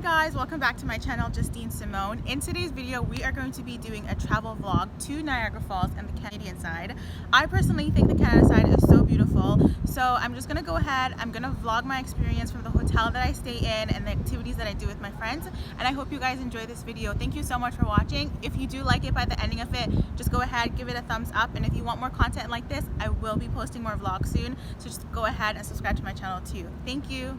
guys, welcome back to my channel, Justine Simone. In today's video, we are going to be doing a travel vlog to Niagara Falls and the Canadian side. I personally think the Canada side is so beautiful, so I'm just gonna go ahead, I'm gonna vlog my experience from the hotel that I stay in and the activities that I do with my friends, and I hope you guys enjoy this video. Thank you so much for watching. If you do like it by the ending of it, just go ahead, give it a thumbs up, and if you want more content like this, I will be posting more vlogs soon, so just go ahead and subscribe to my channel too. Thank you.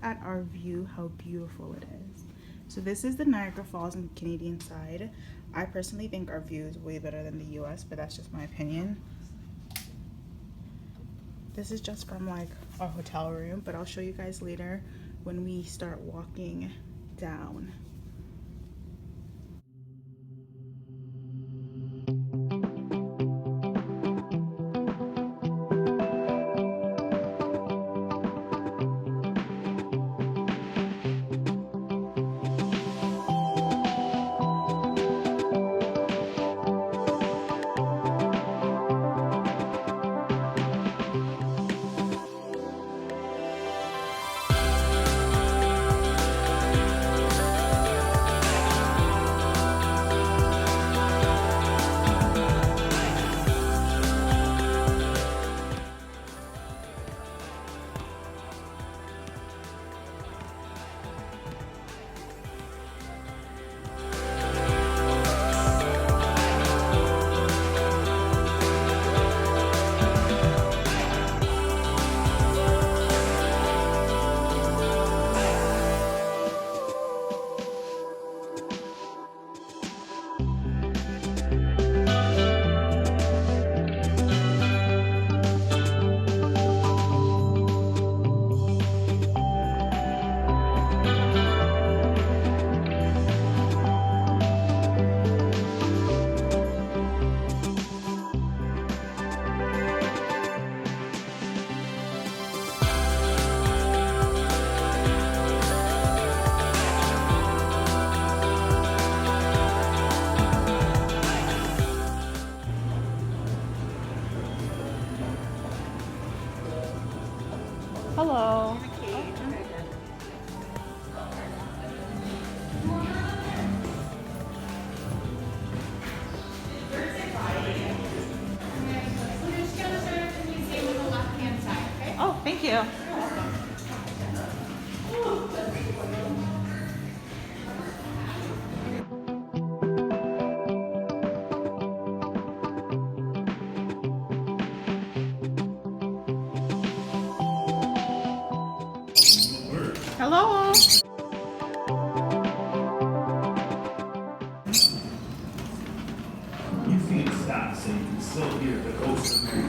At our view, how beautiful it is. So this is the Niagara Falls on the Canadian side. I personally think our view is way better than the US, but that's just my opinion. This is just from like our hotel room, but I'll show you guys later when we start walking down. Hello. Oh, thank you. Hello. You can't stop, so you can still hear the ghost of Mary.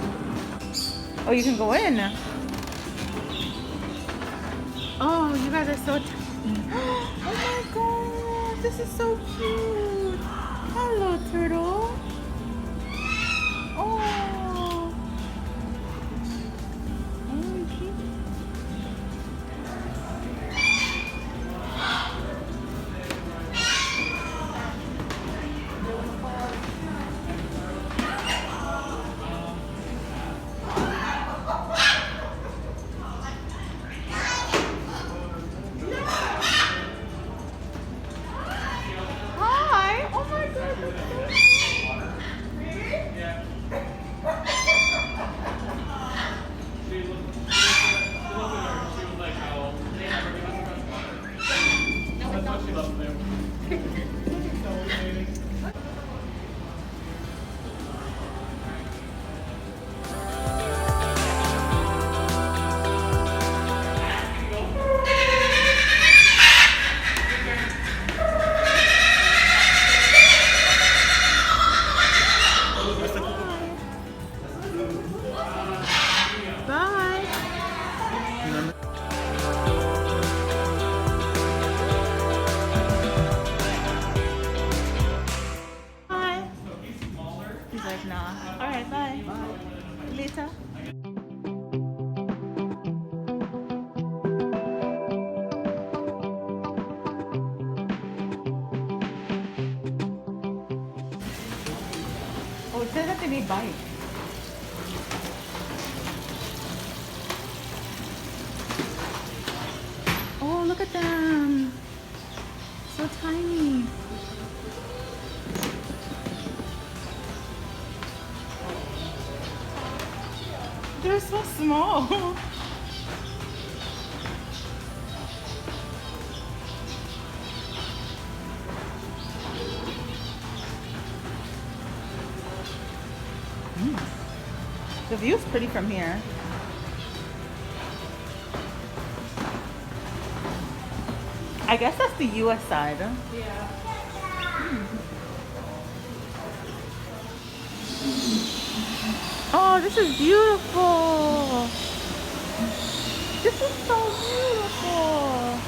Oh, you can go in. Oh, you guys are so. Oh my god, this is so cute. Hello, turtle. Oh. later. Oh, it says that they made bikes. Oh, look at them. So tiny. They're so small. The view's pretty from here. I guess that's the US side. Yeah. Oh, this is beautiful. This is so beautiful.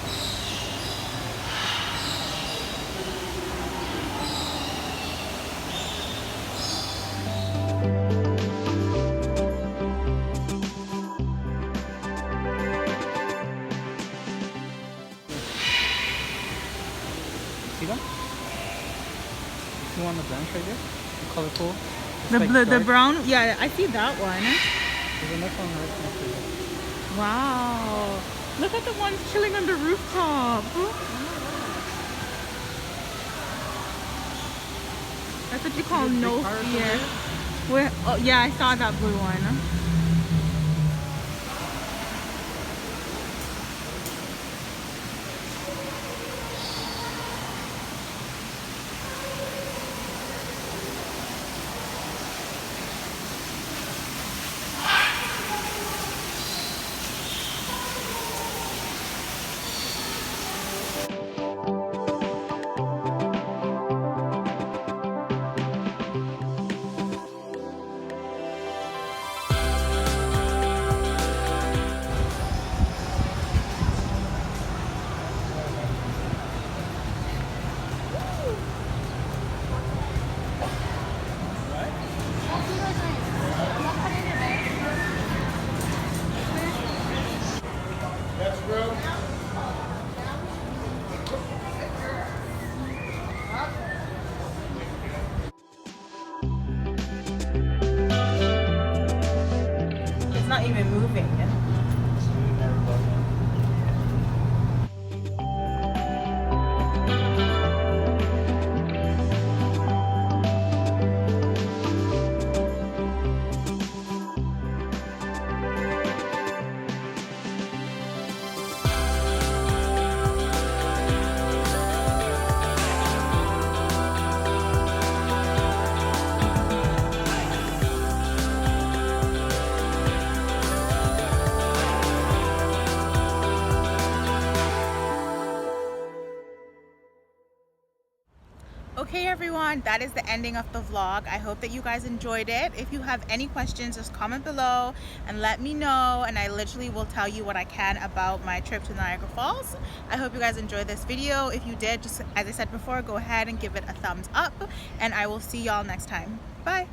See them? See one on the bench right there? The colorful. It's The like the dark. brown, yeah, I see that one. There's a next one right next to it. Wow. Look at the ones chilling on the rooftop. That's what you call Big no cars over fear. there? Where, oh, yeah, I saw that blue one. It's not even moving. Okay everyone, that is the ending of the vlog. I hope that you guys enjoyed it. If you have any questions, just comment below and let me know, and I literally will tell you what I can about my trip to Niagara Falls. I hope you guys enjoyed this video. If you did, just as I said before, go ahead and give it a thumbs up, and I will see y'all next time. Bye.